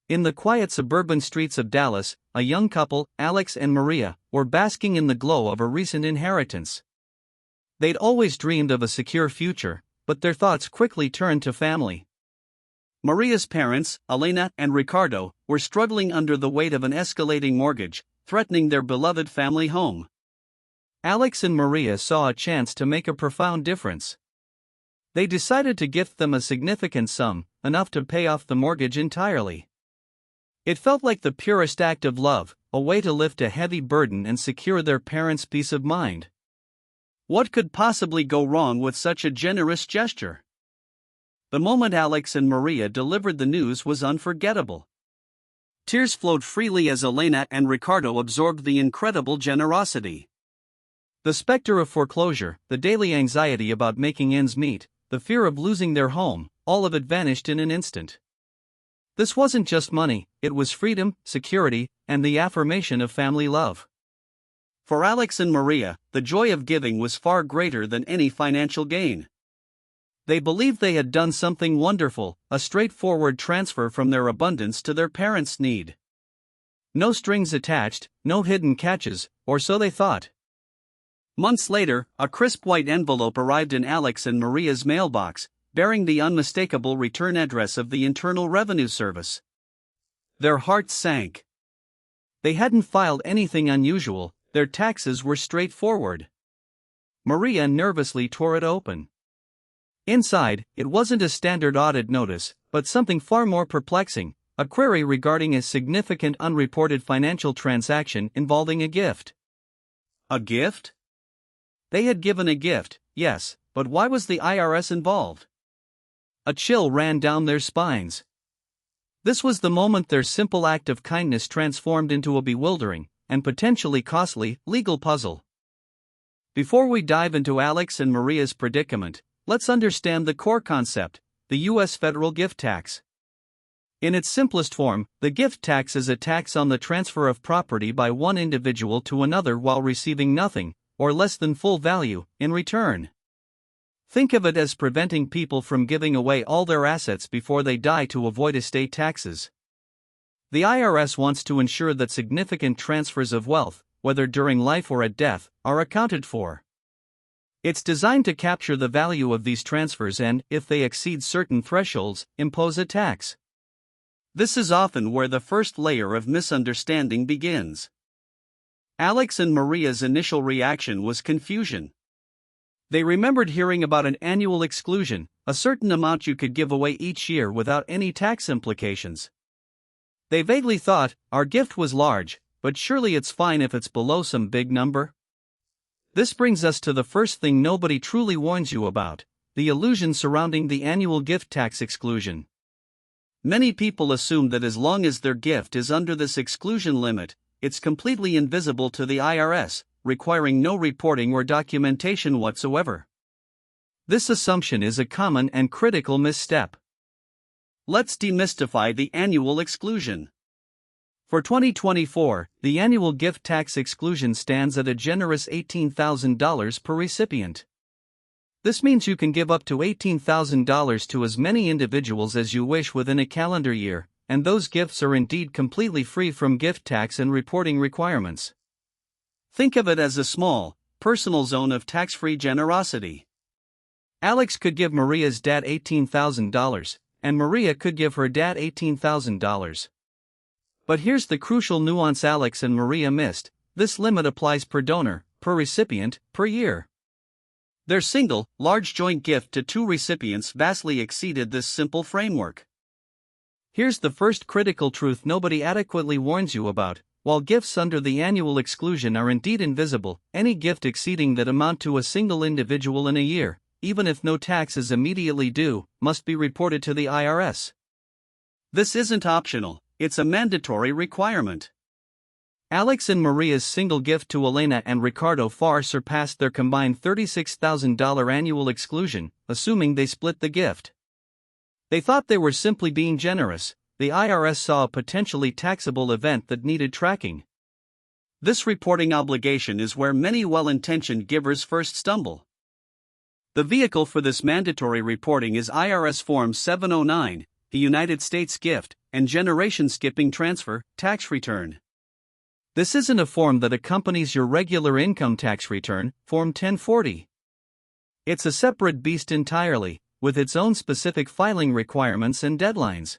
In the quiet suburban streets of Dallas, a young couple, Alex and Maria, were basking in the glow of a recent inheritance. They'd always dreamed of a secure future, but their thoughts quickly turned to family. Maria's parents, Elena and Ricardo, were struggling under the weight of an escalating mortgage, threatening their beloved family home. Alex and Maria saw a chance to make a profound difference. They decided to gift them a significant sum, enough to pay off the mortgage entirely. It felt like the purest act of love, a way to lift a heavy burden and secure their parents' peace of mind. What could possibly go wrong with such a generous gesture? The moment Alex and Maria delivered the news was unforgettable. Tears flowed freely as Elena and Ricardo absorbed the incredible generosity. The specter of foreclosure, the daily anxiety about making ends meet, the fear of losing their home, all of it vanished in an instant. This wasn't just money, it was freedom, security, and the affirmation of family love. For Alex and Maria, the joy of giving was far greater than any financial gain. They believed they had done something wonderful, a straightforward transfer from their abundance to their parents' need. No strings attached, no hidden catches, or so they thought. Months later, a crisp white envelope arrived in Alex and Maria's mailbox, bearing the unmistakable return address of the Internal Revenue Service. Their hearts sank. They hadn't filed anything unusual, their taxes were straightforward. Maria nervously tore it open. Inside, it wasn't a standard audit notice, but something far more perplexing, a query regarding a significant unreported financial transaction involving a gift. A gift? They had given a gift, yes, but why was the IRS involved? A chill ran down their spines. This was the moment their simple act of kindness transformed into a bewildering, and potentially costly, legal puzzle. Before we dive into Alex and Maria's predicament, let's understand the core concept, the U.S. federal gift tax. In its simplest form, the gift tax is a tax on the transfer of property by one individual to another while receiving nothing, or less than full value, in return. Think of it as preventing people from giving away all their assets before they die to avoid estate taxes. The IRS wants to ensure that significant transfers of wealth, whether during life or at death, are accounted for. It's designed to capture the value of these transfers and, if they exceed certain thresholds, impose a tax. This is often where the first layer of misunderstanding begins. Alex and Maria's initial reaction was confusion. They remembered hearing about an annual exclusion, a certain amount you could give away each year without any tax implications. They vaguely thought, our gift was large, but surely it's fine if it's below some big number? This brings us to the first thing nobody truly warns you about, the illusion surrounding the annual gift tax exclusion. Many people assume that as long as their gift is under this exclusion limit, it's completely invisible to the IRS, requiring no reporting or documentation whatsoever. This assumption is a common and critical misstep. Let's demystify the annual exclusion. For 2024, the annual gift tax exclusion stands at a generous $18,000 per recipient. This means you can give up to $18,000 to as many individuals as you wish within a calendar year, and those gifts are indeed completely free from gift tax and reporting requirements. Think of it as a small, personal zone of tax-free generosity. Alex could give Maria's dad $18,000, and Maria could give her dad $18,000. But here's the crucial nuance Alex and Maria missed: this limit applies per donor, per recipient, per year. Their single, large joint gift to two recipients vastly exceeded this simple framework. Here's the first critical truth nobody adequately warns you about: while gifts under the annual exclusion are indeed invisible, any gift exceeding that amount to a single individual in a year, even if no tax is immediately due, must be reported to the IRS. This isn't optional, it's a mandatory requirement. Alex and Maria's single gift to Elena and Ricardo far surpassed their combined $36,000 annual exclusion, assuming they split the gift. They thought they were simply being generous. The IRS saw a potentially taxable event that needed tracking. This reporting obligation is where many well-intentioned givers first stumble. The vehicle for this mandatory reporting is IRS Form 709, the United States gift, and generation skipping transfer tax return. This isn't a form that accompanies your regular income tax return, Form 1040. It's a separate beast entirely, with its own specific filing requirements and deadlines.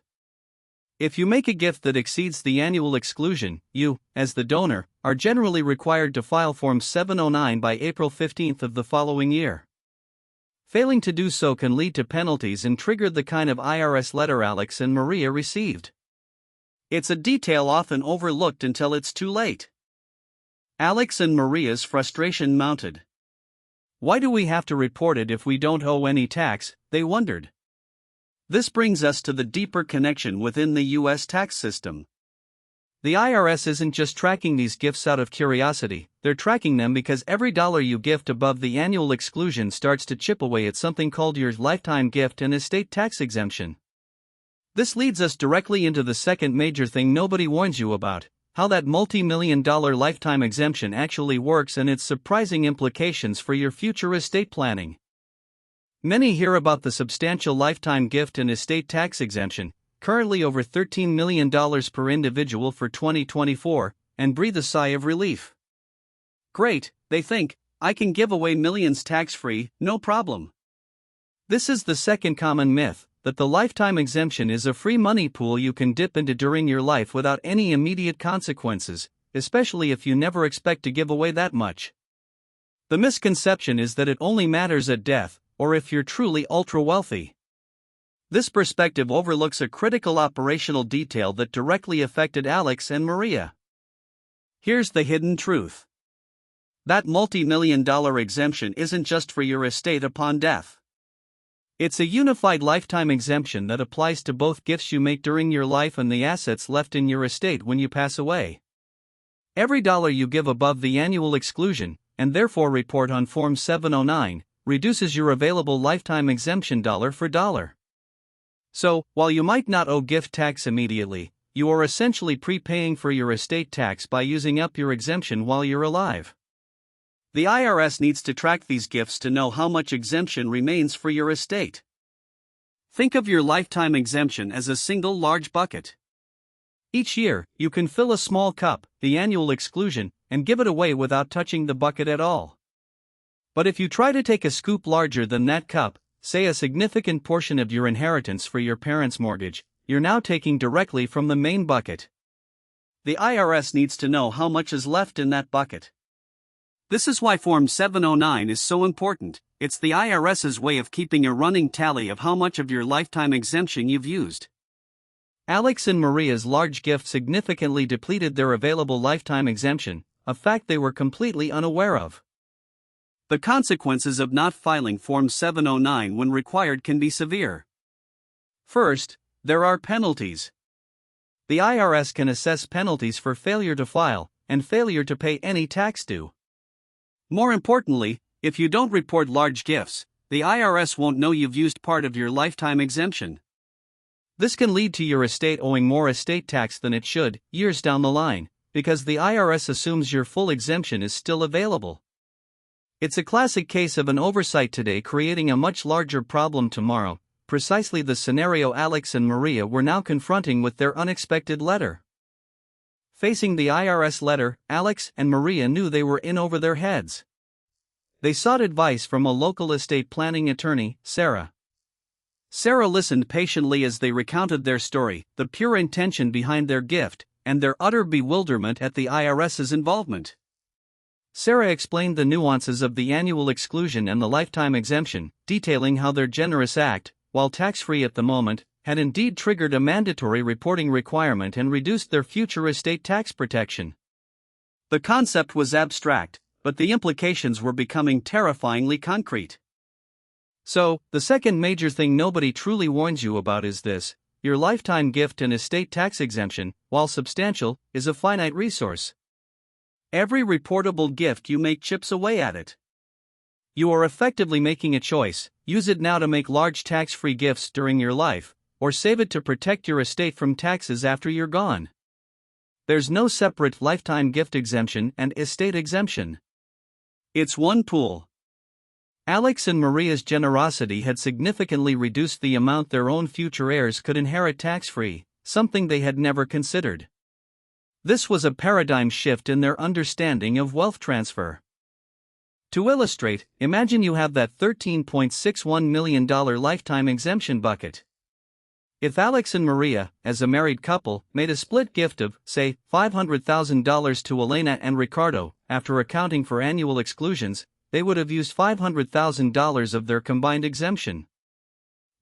If you make a gift that exceeds the annual exclusion, you, as the donor, are generally required to file Form 709 by April 15 of the following year. Failing to do so can lead to penalties and trigger the kind of IRS letter Alex and Maria received. It's a detail often overlooked until it's too late. Alex and Maria's frustration mounted. Why do we have to report it if we don't owe any tax? They wondered. This brings us to the deeper connection within the U.S. tax system. The IRS isn't just tracking these gifts out of curiosity, they're tracking them because every dollar you gift above the annual exclusion starts to chip away at something called your lifetime gift and estate tax exemption. This leads us directly into the second major thing nobody warns you about: how that multi-million-dollar lifetime exemption actually works and its surprising implications for your future estate planning. Many hear about the substantial lifetime gift and estate tax exemption, currently over $13 million per individual for 2024, and breathe a sigh of relief. Great, they think, I can give away millions tax-free, no problem. This is the second common myth, that the lifetime exemption is a free money pool you can dip into during your life without any immediate consequences, especially if you never expect to give away that much. The misconception is that it only matters at death, or if you're truly ultra-wealthy. This perspective overlooks a critical operational detail that directly affected Alex and Maria. Here's the hidden truth. That multi-million-dollar exemption isn't just for your estate upon death. It's a unified lifetime exemption that applies to both gifts you make during your life and the assets left in your estate when you pass away. Every dollar you give above the annual exclusion, and therefore report on Form 709, reduces your available lifetime exemption dollar for dollar. So, while you might not owe gift tax immediately, you are essentially prepaying for your estate tax by using up your exemption while you're alive. The IRS needs to track these gifts to know how much exemption remains for your estate. Think of your lifetime exemption as a single large bucket. Each year, you can fill a small cup, the annual exclusion, and give it away without touching the bucket at all. But if you try to take a scoop larger than that cup, say a significant portion of your inheritance for your parents' mortgage, you're now taking directly from the main bucket. The IRS needs to know how much is left in that bucket. This is why Form 709 is so important. It's the IRS's way of keeping a running tally of how much of your lifetime exemption you've used. Alex and Maria's large gift significantly depleted their available lifetime exemption, a fact they were completely unaware of. The consequences of not filing Form 709 when required can be severe. First, there are penalties. The IRS can assess penalties for failure to file and failure to pay any tax due. More importantly, if you don't report large gifts, the IRS won't know you've used part of your lifetime exemption. This can lead to your estate owing more estate tax than it should, years down the line, because the IRS assumes your full exemption is still available. It's a classic case of an oversight today creating a much larger problem tomorrow, precisely the scenario Alex and Maria were now confronting with their unexpected letter. Facing the IRS letter, Alex and Maria knew they were in over their heads. They sought advice from a local estate planning attorney, Sarah. Sarah listened patiently as they recounted their story, the pure intention behind their gift, and their utter bewilderment at the IRS's involvement. Sarah explained the nuances of the annual exclusion and the lifetime exemption, detailing how their generous act, while tax-free at the moment, had indeed triggered a mandatory reporting requirement and reduced their future estate tax protection. The concept was abstract, but the implications were becoming terrifyingly concrete. So, the second major thing nobody truly warns you about is this: your lifetime gift and estate tax exemption, while substantial, is a finite resource. Every reportable gift you make chips away at it. You are effectively making a choice: use it now to make large tax-free gifts during your life, or save it to protect your estate from taxes after you're gone. There's no separate lifetime gift exemption and estate exemption. It's one pool. Alex and Maria's generosity had significantly reduced the amount their own future heirs could inherit tax-free, something they had never considered. This was a paradigm shift in their understanding of wealth transfer. To illustrate, imagine you have that $13.61 million lifetime exemption bucket. If Alex and Maria, as a married couple, made a split gift of, say, $500,000 to Elena and Ricardo, after accounting for annual exclusions, they would have used $500,000 of their combined exemption.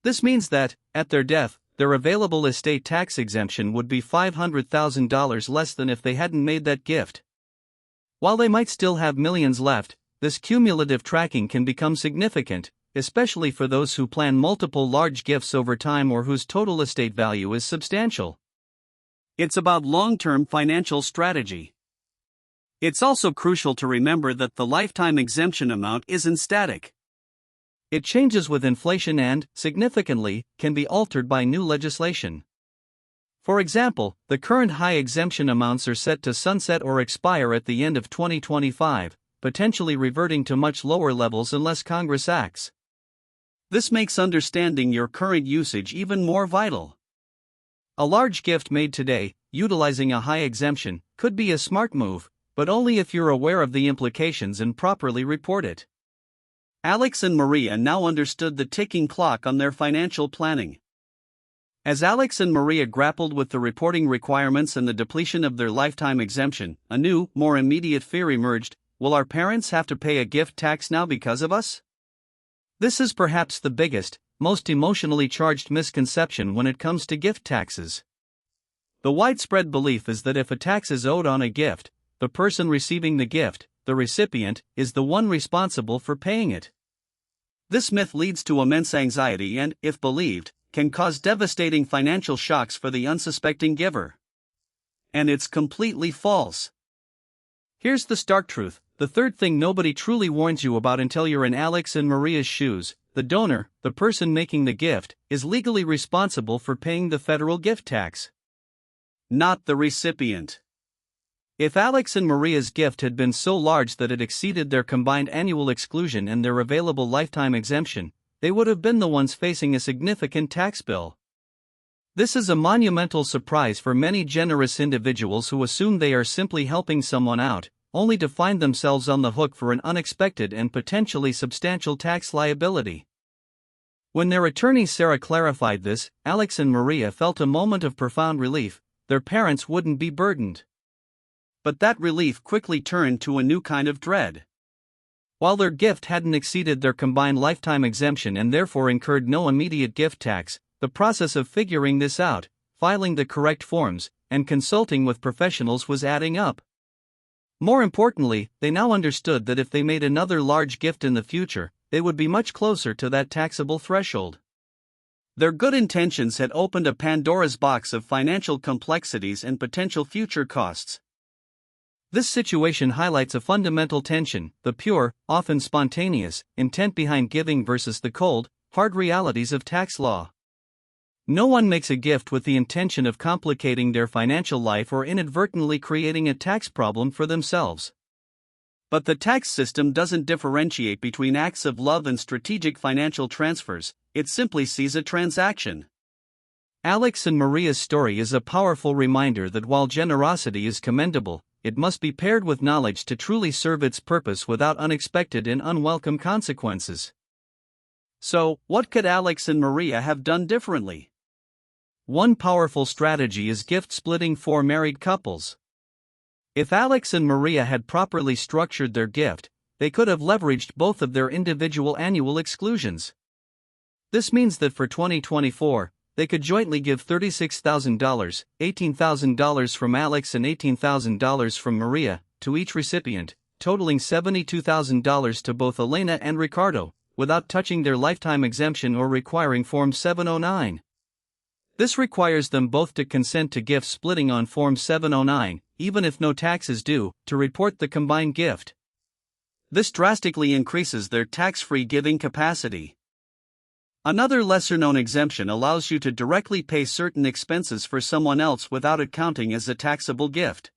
This means that, at their death, their available estate tax exemption would be $500,000 less than if they hadn't made that gift. While they might still have millions left, this cumulative tracking can become significant, especially for those who plan multiple large gifts over time or whose total estate value is substantial. It's about long-term financial strategy. It's also crucial to remember that the lifetime exemption amount isn't static. It changes with inflation and, significantly, can be altered by new legislation. For example, the current high exemption amounts are set to sunset or expire at the end of 2025, potentially reverting to much lower levels unless Congress acts. This makes understanding your current usage even more vital. A large gift made today, utilizing a high exemption, could be a smart move, but only if you're aware of the implications and properly report it. Alex and Maria now understood the ticking clock on their financial planning. As Alex and Maria grappled with the reporting requirements and the depletion of their lifetime exemption, a new, more immediate fear emerged: will our parents have to pay a gift tax now because of us? This is perhaps the biggest, most emotionally charged misconception when it comes to gift taxes. The widespread belief is that if a tax is owed on a gift, the person receiving the gift, the recipient, is the one responsible for paying it. This myth leads to immense anxiety and, if believed, can cause devastating financial shocks for the unsuspecting giver. And it's completely false. Here's the stark truth: the third thing nobody truly warns you about until you're in Alex and Maria's shoes: the donor, the person making the gift, is legally responsible for paying the federal gift tax, not the recipient. If Alex and Maria's gift had been so large that it exceeded their combined annual exclusion and their available lifetime exemption, they would have been the ones facing a significant tax bill. This is a monumental surprise for many generous individuals who assume they are simply helping someone out, only to find themselves on the hook for an unexpected and potentially substantial tax liability. When their attorney Sarah clarified this, Alex and Maria felt a moment of profound relief: their parents wouldn't be burdened. But that relief quickly turned to a new kind of dread. While their gift hadn't exceeded their combined lifetime exemption and therefore incurred no immediate gift tax, the process of figuring this out, filing the correct forms, and consulting with professionals was adding up. More importantly, they now understood that if they made another large gift in the future, they would be much closer to that taxable threshold. Their good intentions had opened a Pandora's box of financial complexities and potential future costs. This situation highlights a fundamental tension: the pure, often spontaneous, intent behind giving versus the cold, hard realities of tax law. No one makes a gift with the intention of complicating their financial life or inadvertently creating a tax problem for themselves. But the tax system doesn't differentiate between acts of love and strategic financial transfers, it simply sees a transaction. Alex and Maria's story is a powerful reminder that while generosity is commendable, it must be paired with knowledge to truly serve its purpose without unexpected and unwelcome consequences. So, what could Alex and Maria have done differently? One powerful strategy is gift splitting for married couples. If Alex and Maria had properly structured their gift, they could have leveraged both of their individual annual exclusions. This means that for 2024, they could jointly give $36,000, $18,000 from Alex and $18,000 from Maria, to each recipient, totaling $72,000 to both Elena and Ricardo, without touching their lifetime exemption or requiring Form 709. This requires them both to consent to gift splitting on Form 709, even if no tax is due, to report the combined gift. This drastically increases their tax-free giving capacity. Another lesser-known exemption allows you to directly pay certain expenses for someone else without it counting as a taxable gift.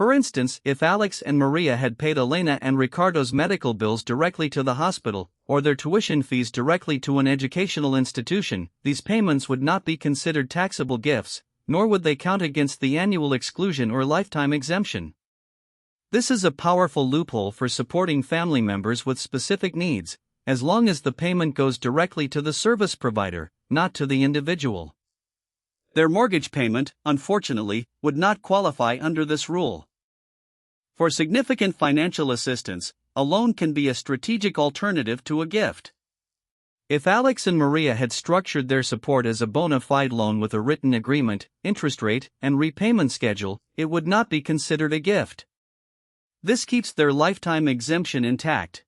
For instance, if Alex and Maria had paid Elena and Ricardo's medical bills directly to the hospital, or their tuition fees directly to an educational institution, these payments would not be considered taxable gifts, nor would they count against the annual exclusion or lifetime exemption. This is a powerful loophole for supporting family members with specific needs, as long as the payment goes directly to the service provider, not to the individual. Their mortgage payment, unfortunately, would not qualify under this rule. For significant financial assistance, a loan can be a strategic alternative to a gift. If Alex and Maria had structured their support as a bona fide loan with a written agreement, interest rate, and repayment schedule, it would not be considered a gift. This keeps their lifetime exemption intact.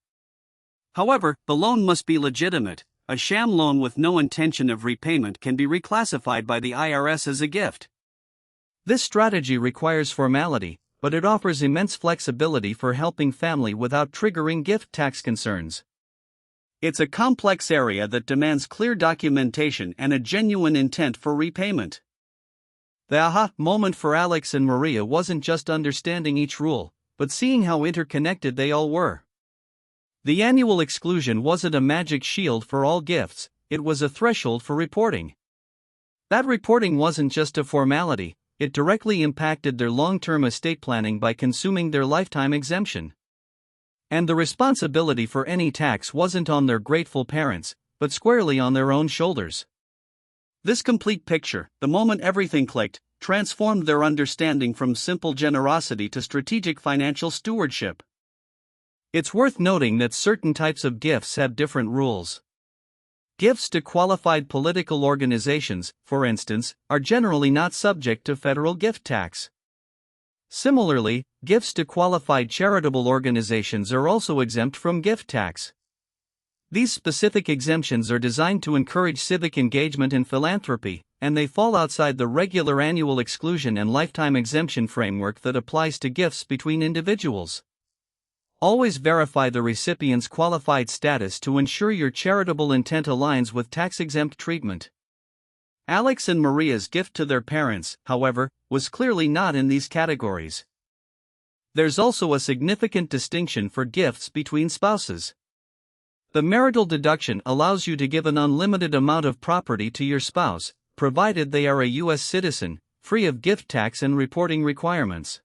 However, the loan must be legitimate. A sham loan with no intention of repayment can be reclassified by the IRS as a gift. This strategy requires formality, but it offers immense flexibility for helping family without triggering gift tax concerns. It's a complex area that demands clear documentation and a genuine intent for repayment. The aha moment for Alex and Maria wasn't just understanding each rule, but seeing how interconnected they all were. The annual exclusion wasn't a magic shield for all gifts, it was a threshold for reporting. That reporting wasn't just a formality, it directly impacted their long-term estate planning by consuming their lifetime exemption. And the responsibility for any tax wasn't on their grateful parents, but squarely on their own shoulders. This complete picture, the moment everything clicked, transformed their understanding from simple generosity to strategic financial stewardship. It's worth noting that certain types of gifts have different rules. Gifts to qualified political organizations, for instance, are generally not subject to federal gift tax. Similarly, gifts to qualified charitable organizations are also exempt from gift tax. These specific exemptions are designed to encourage civic engagement and philanthropy, and they fall outside the regular annual exclusion and lifetime exemption framework that applies to gifts between individuals. Always verify the recipient's qualified status to ensure your charitable intent aligns with tax-exempt treatment. Alex and Maria's gift to their parents, however, was clearly not in these categories. There's also a significant distinction for gifts between spouses. The marital deduction allows you to give an unlimited amount of property to your spouse, provided they are a U.S. citizen, free of gift tax and reporting requirements.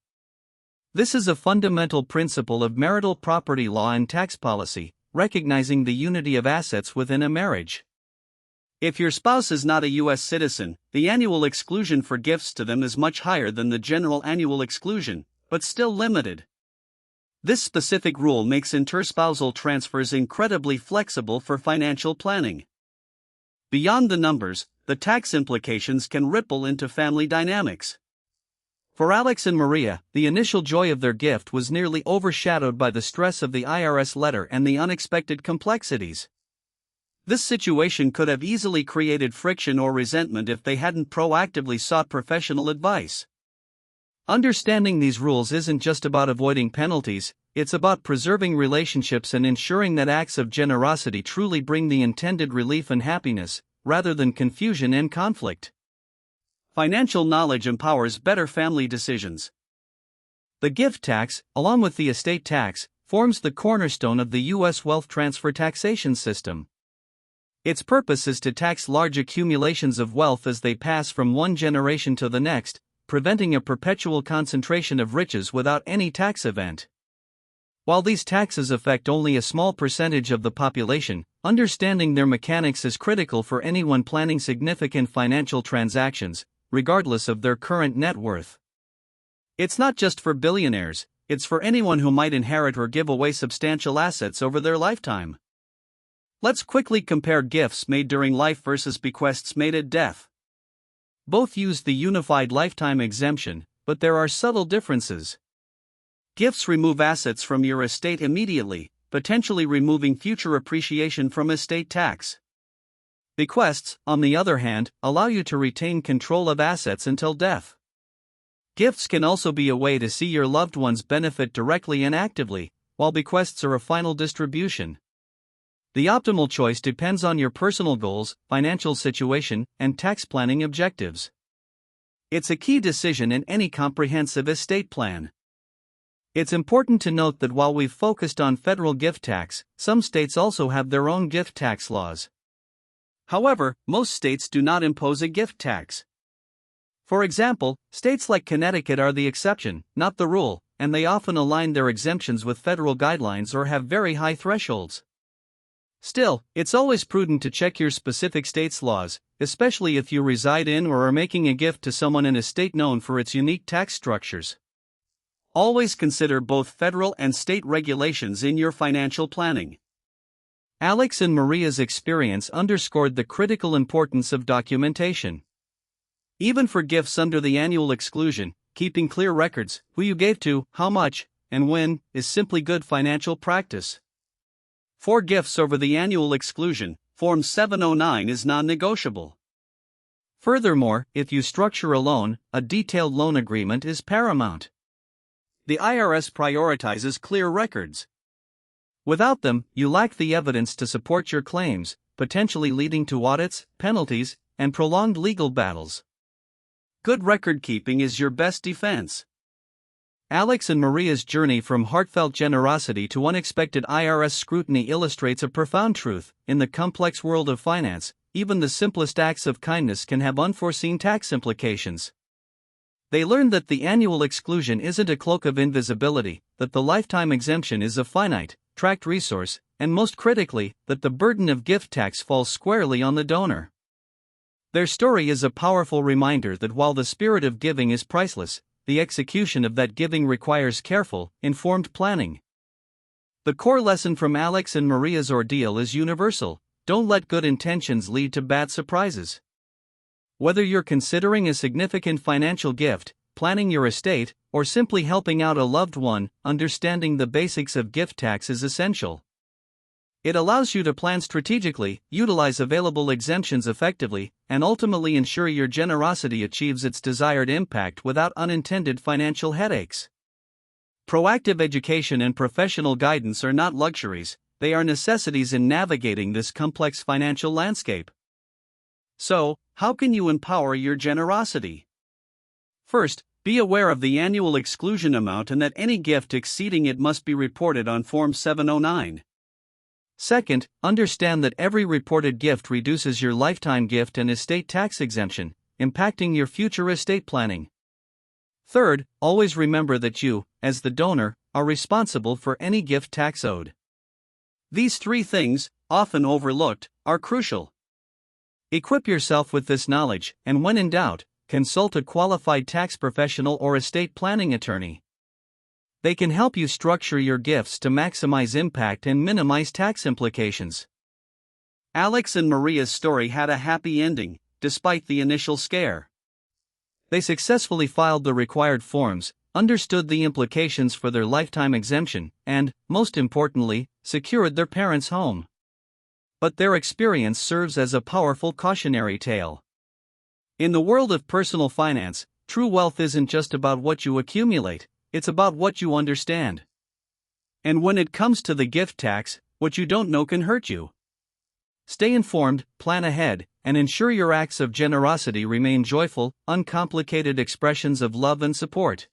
This is a fundamental principle of marital property law and tax policy, recognizing the unity of assets within a marriage. If your spouse is not a U.S. citizen, the annual exclusion for gifts to them is much higher than the general annual exclusion, but still limited. This specific rule makes interspousal transfers incredibly flexible for financial planning. Beyond the numbers, the tax implications can ripple into family dynamics. For Alex and Maria, the initial joy of their gift was nearly overshadowed by the stress of the IRS letter and the unexpected complexities. This situation could have easily created friction or resentment if they hadn't proactively sought professional advice. Understanding these rules isn't just about avoiding penalties, it's about preserving relationships and ensuring that acts of generosity truly bring the intended relief and happiness, rather than confusion and conflict. Financial knowledge empowers better family decisions. The gift tax, along with the estate tax, forms the cornerstone of the U.S. wealth transfer taxation system. Its purpose is to tax large accumulations of wealth as they pass from one generation to the next, preventing a perpetual concentration of riches without any tax event. While these taxes affect only a small percentage of the population, understanding their mechanics is critical for anyone planning significant financial transactions, regardless of their current net worth. It's not just for billionaires, it's for anyone who might inherit or give away substantial assets over their lifetime. Let's quickly compare gifts made during life versus bequests made at death. Both use the unified lifetime exemption, but there are subtle differences. Gifts remove assets from your estate immediately, potentially removing future appreciation from estate tax. Bequests, on the other hand, allow you to retain control of assets until death. Gifts can also be a way to see your loved ones benefit directly and actively, while bequests are a final distribution. The optimal choice depends on your personal goals, financial situation, and tax planning objectives. It's a key decision in any comprehensive estate plan. It's important to note that while we've focused on federal gift tax, some states also have their own gift tax laws. However, most states do not impose a gift tax. For example, states like Connecticut are the exception, not the rule, and they often align their exemptions with federal guidelines or have very high thresholds. Still, it's always prudent to check your specific state's laws, especially if you reside in or are making a gift to someone in a state known for its unique tax structures. Always consider both federal and state regulations in your financial planning. Alex and Maria's experience underscored the critical importance of documentation. Even for gifts under the annual exclusion, keeping clear records, who you gave to, how much, and when, is simply good financial practice. For gifts over the annual exclusion, Form 709 is non-negotiable. Furthermore, if you structure a loan, a detailed loan agreement is paramount. The IRS prioritizes clear records. Without them, you lack the evidence to support your claims, potentially leading to audits, penalties, and prolonged legal battles. Good record keeping is your best defense. Alex and Maria's journey from heartfelt generosity to unexpected IRS scrutiny illustrates a profound truth. In the complex world of finance, even the simplest acts of kindness can have unforeseen tax implications. They learned that the annual exclusion isn't a cloak of invisibility, that the lifetime exemption is a finite, tracked resource, and most critically, that the burden of gift tax falls squarely on the donor. Their story is a powerful reminder that while the spirit of giving is priceless, the execution of that giving requires careful, informed planning. The core lesson from Alex and Maria's ordeal is universal: don't let good intentions lead to bad surprises. Whether you're considering a significant financial gift, planning your estate, or simply helping out a loved one, understanding the basics of gift tax is essential. It allows you to plan strategically, utilize available exemptions effectively, and ultimately ensure your generosity achieves its desired impact without unintended financial headaches. Proactive education and professional guidance are not luxuries, they are necessities in navigating this complex financial landscape. So, how can you empower your generosity? First, be aware of the annual exclusion amount and that any gift exceeding it must be reported on Form 709. Second, understand that every reported gift reduces your lifetime gift and estate tax exemption, impacting your future estate planning. Third, always remember that you, as the donor, are responsible for any gift tax owed. These three things, often overlooked, are crucial. Equip yourself with this knowledge, and when in doubt, consult a qualified tax professional or estate planning attorney. They can help you structure your gifts to maximize impact and minimize tax implications. Alex and Maria's story had a happy ending, despite the initial scare. They successfully filed the required forms, understood the implications for their lifetime exemption, and, most importantly, secured their parents' home. But their experience serves as a powerful cautionary tale. In the world of personal finance, true wealth isn't just about what you accumulate, it's about what you understand. And when it comes to the gift tax, what you don't know can hurt you. Stay informed, plan ahead, and ensure your acts of generosity remain joyful, uncomplicated expressions of love and support.